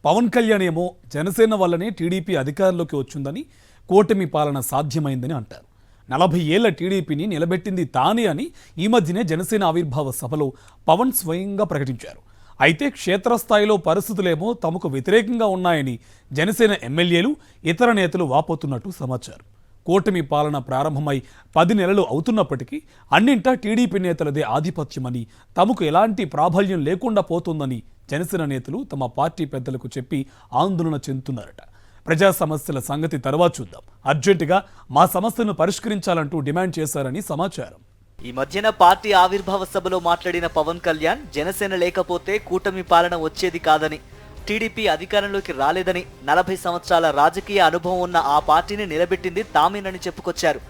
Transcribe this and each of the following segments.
పవన్ కళ్యాణ్ ఏమో జనసేన వల్లనే టీడీపీ అధికారంలోకి వచ్చిందని, కూటమి పాలన సాధ్యమైందని అంటారు. 40 ఏళ్ల టీడీపీని నిలబెట్టింది తానే అని ఈ మధ్యనే జనసేన ఆవిర్భావ సభలో పవన్ స్వయంగా ప్రకటించారు. అయితే క్షేత్రస్థాయిలో పరిస్థితులేమో తమకు వ్యతిరేకంగా ఉన్నాయని జనసేన ఎమ్మెల్యేలు, ఇతర నేతలు వాపోతున్నట్టు సమాచారం. కూటమి పాలన ప్రారంభమై 10 నెలలు అవుతున్నప్పటికీ అన్నింటా టీడీపీ నేతలదే ఆధిపత్యమని, తమకు ఎలాంటి ప్రాబల్యం లేకుండా పోతుందని జనసేన నేతలు తమ పార్టీ పెద్దలకు చెప్పి ఆందోళన చెందుతున్నారట. ప్రజా సమస్యల సంగతి తర్వాత చూద్దాం, అర్జెంటుగా మా సమస్యను పరిష్కరించాలంటూ డిమాండ్ చేశారని సమాచారం. ఈ మధ్యన పార్టీ ఆవిర్భావ సభలో మాట్లాడిన పవన్ కళ్యాణ్ జనసేన లేకపోతే కూటమి పాలన వచ్చేది కాదని, టీడీపీ అధికారంలోకి రాలేదని, 40 సంవత్సరాల రాజకీయ అనుభవం ఉన్న ఆ పార్టీని నిలబెట్టింది తామేనని చెప్పుకొచ్చారు.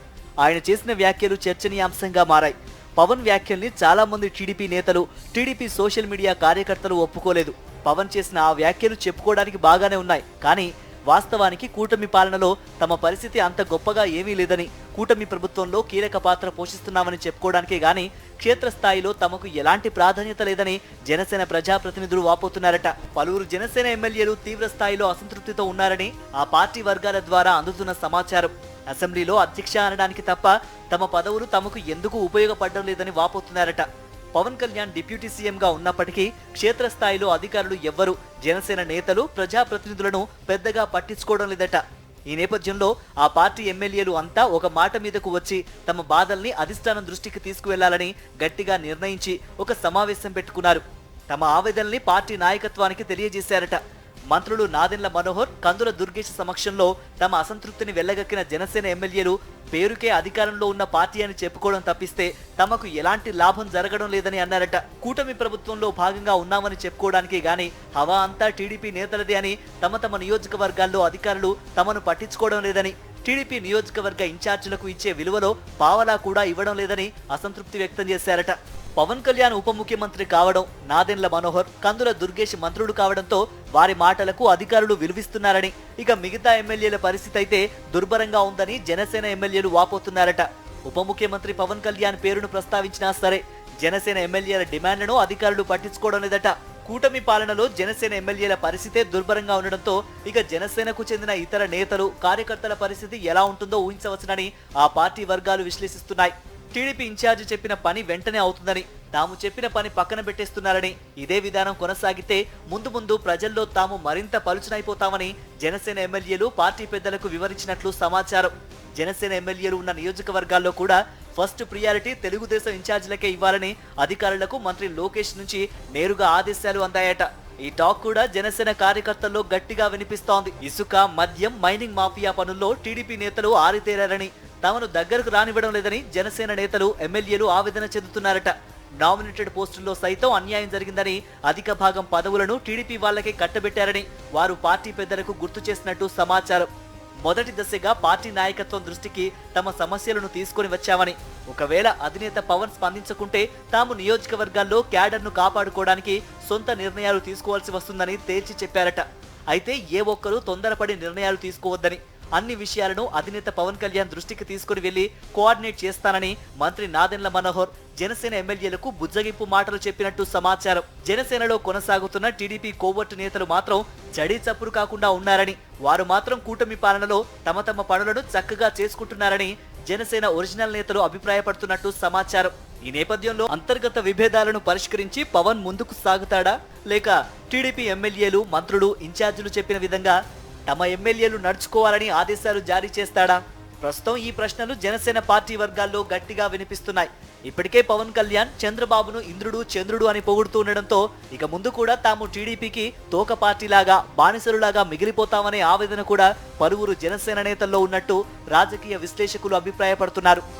ఆయన చేసిన వ్యాఖ్యలు చర్చనీయాంశంగా మారాయి. పవన్ వ్యాఖ్యల్ని చాలా మంది టీడీపీ నేతలు, టీడీపీ సోషల్ మీడియా కార్యకర్తలు ఒప్పుకోలేదు. పవన్ చేసిన ఆ వ్యాఖ్యలు చెప్పుకోవడానికి బాగానే ఉన్నాయి, కానీ వాస్తవానికి కూటమి పాలనలో తమ పరిస్థితి అంత గొప్పగా ఏమీ లేదని, కూటమి ప్రభుత్వంలో కీలక పాత్ర పోషిస్తున్నామని చెప్పుకోవడానికే గాని క్షేత్రస్థాయిలో తమకు ఎలాంటి ప్రాధాన్యత లేదని జనసేన ప్రజాప్రతినిధులు వాపోతున్నారట. పలువురు జనసేన ఎమ్మెల్యేలు తీవ్ర స్థాయిలో అసంతృప్తితో ఉన్నారని ఆ పార్టీ వర్గాల ద్వారా అందుతున్న సమాచారం. అసెంబ్లీలో అధ్యక్ష అనడానికి తప్ప తమ పదవులు తమకు ఎందుకు ఉపయోగపడడం లేదని వాపోతున్నారట. పవన్ కళ్యాణ్ డిప్యూటీ సీఎంగా ఉన్నప్పటికీ క్షేత్రస్థాయిలో అధికారులు ఎవ్వరూ జనసేన నేతలు, ప్రజాప్రతినిధులను పెద్దగా పట్టించుకోవడం లేదట. ఈ నేపథ్యంలో ఆ పార్టీ ఎమ్మెల్యేలు అంతా ఒక మాట మీదకు వచ్చి తమ బాధల్ని అధిష్టానం దృష్టికి తీసుకువెళ్లాలని గట్టిగా నిర్ణయించి ఒక సమావేశం పెట్టుకున్నారు. తమ ఆవేదనల్ని పార్టీ నాయకత్వానికి తెలియజేశారట. మంత్రులు నాదెండ్ల మనోహర్, కందుల దుర్గేష్ సమక్షంలో తమ అసంతృప్తిని వెళ్లగక్కిన జనసేన ఎమ్మెల్యేలు పేరుకే అధికారంలో ఉన్న పార్టీ అని చెప్పుకోవడం తప్పిస్తే తమకు ఎలాంటి లాభం జరగడం లేదని అన్నారట. కూటమి ప్రభుత్వంలో భాగంగా ఉన్నామని చెప్పుకోవడానికి గాని హవా అంతా టీడీపీ నేతలదే అని, తమ నియోజకవర్గాల్లో అధికారులు తమను పట్టించుకోవడం లేదని, టీడీపీ నియోజకవర్గ ఇన్ఛార్జీలకు ఇచ్చే విలువలో పావలా కూడా ఇవ్వడం లేదని అసంతృప్తి వ్యక్తం చేశారట. పవన్ కళ్యాణ్ ఉప ముఖ్యమంత్రి కావడం, నాదెండ్ల మనోహర్, కందుల దుర్గేష్ మంత్రులు కావడంతో వారి మాటలకు అధికారులు విలువిస్తున్నారని, ఇక మిగతా ఎమ్మెల్యేల పరిస్థితి అయితే దుర్భరంగా ఉందని జనసేన ఎమ్మెల్యేలు వాపోతున్నారట. ఉప ముఖ్యమంత్రి పవన్ కళ్యాణ్ పేరును ప్రస్తావించినా సరే జనసేన ఎమ్మెల్యేల డిమాండ్లను అధికారులు పట్టించుకోవడం లేదట. కూటమి పాలనలో జనసేన ఎమ్మెల్యేల పరిస్థితే దుర్భరంగా ఉండడంతో ఇక జనసేనకు చెందిన ఇతర నేతలు, కార్యకర్తల పరిస్థితి ఎలా ఉంటుందో ఊహించవచ్చునని ఆ పార్టీ వర్గాలు విశ్లేషిస్తున్నాయి. టీడీపీ ఇన్ఛార్జి చెప్పిన పని వెంటనే అవుతుందని, తాము చెప్పిన పని పక్కన పెట్టేస్తున్నారని, ఇదే విధానం కొనసాగితే ముందు ముందు ప్రజల్లో తాము మరింత పలుచనైపోతామని జనసేన ఎమ్మెల్యేలు పార్టీ పెద్దలకు వివరించినట్లు సమాచారం. జనసేన ఎమ్మెల్యేలు ఉన్న నియోజకవర్గాల్లో కూడా ఫస్ట్ ప్రియారిటీ తెలుగుదేశం ఇన్ఛార్జీలకే ఇవ్వాలని అధికారులకు మంత్రి లోకేష్ నుంచి నేరుగా ఆదేశాలు అందాయట. ఈ టాక్ కూడా జనసేన కార్యకర్తల్లో గట్టిగా వినిపిస్తోంది. ఇసుక, మద్యం, మైనింగ్ మాఫియా పనుల్లో టీడీపీ నేతలు ఆరితేరారని, తమను దగ్గరకు రానివ్వడం లేదని జనసేన నేతలు, ఎమ్మెల్యేలు ఆవేదన చెందుతున్నారట. నామినేటెడ్ పోస్టుల్లో సైతం అన్యాయం జరిగిందని, అధిక భాగం పదవులను టీడీపీ వాళ్లకే కట్టబెట్టారని వారు పార్టీ పెద్దలకు గుర్తు చేసినట్టు సమాచారం. మొదటి దశగా పార్టీ నాయకత్వం దృష్టికి తమ సమస్యలను తీసుకొని వచ్చామని, ఒకవేళ అధినేత పవన్ స్పందించకుంటే తాము నియోజకవర్గాల్లో క్యాడర్ను కాపాడుకోవడానికి సొంత నిర్ణయాలు తీసుకోవాల్సి వస్తుందని తేల్చి చెప్పారట. అయితే ఏ ఒక్కరూ తొందరపడి నిర్ణయాలు తీసుకోవద్దని, అన్ని విషయాలను అధినేత పవన్ కళ్యాణ్ దృష్టికి తీసుకుని వెళ్లి కోఆర్డినేట్ చేస్తానని మంత్రి నాదెండ్ల మనోహర్ జనసేన ఎమ్మెల్యేలకు బుజ్జగింపు మాటలు చెప్పినట్టు సమాచారం. జనసేనలో కొనసాగుతున్న టీడీపీ కోవర్టు నేతలు మాత్రం చడీ చప్పుడు కాకుండా ఉన్నారని, వారు మాత్రం కూటమి పాలనలో తమ పనులను చక్కగా చేసుకుంటున్నారని జనసేన ఒరిజినల్ నేతలు అభిప్రాయపడుతున్నట్టు సమాచారం. ఈ నేపథ్యంలో అంతర్గత విభేదాలను పరిష్కరించి పవన్ ముందుకు సాగుతాడా, లేక టీడీపీ ఎమ్మెల్యేలు, మంత్రులు, ఇన్ఛార్జీలు చెప్పిన విధంగా తమ ఎమ్మెల్యేలు నడుచుకోవాలని ఆదేశాలు జారీ చేస్తాడా? ప్రస్తుతం ఈ ప్రశ్నలు జనసేన పార్టీ వర్గాల్లో గట్టిగా వినిపిస్తున్నాయి. ఇప్పటికే పవన్ కళ్యాణ్ చంద్రబాబును ఇంద్రుడు, చంద్రుడు అని పొగుడుతూ ఉండడంతో ఇక ముందు కూడా తాము టీడీపీకి తోక పార్టీలాగా, బానిసలులాగా మిగిలిపోతామనే ఆవేదన కూడా పలువురు జనసేన నేతల్లో ఉన్నట్టు రాజకీయ విశ్లేషకులు అభిప్రాయపడుతున్నారు.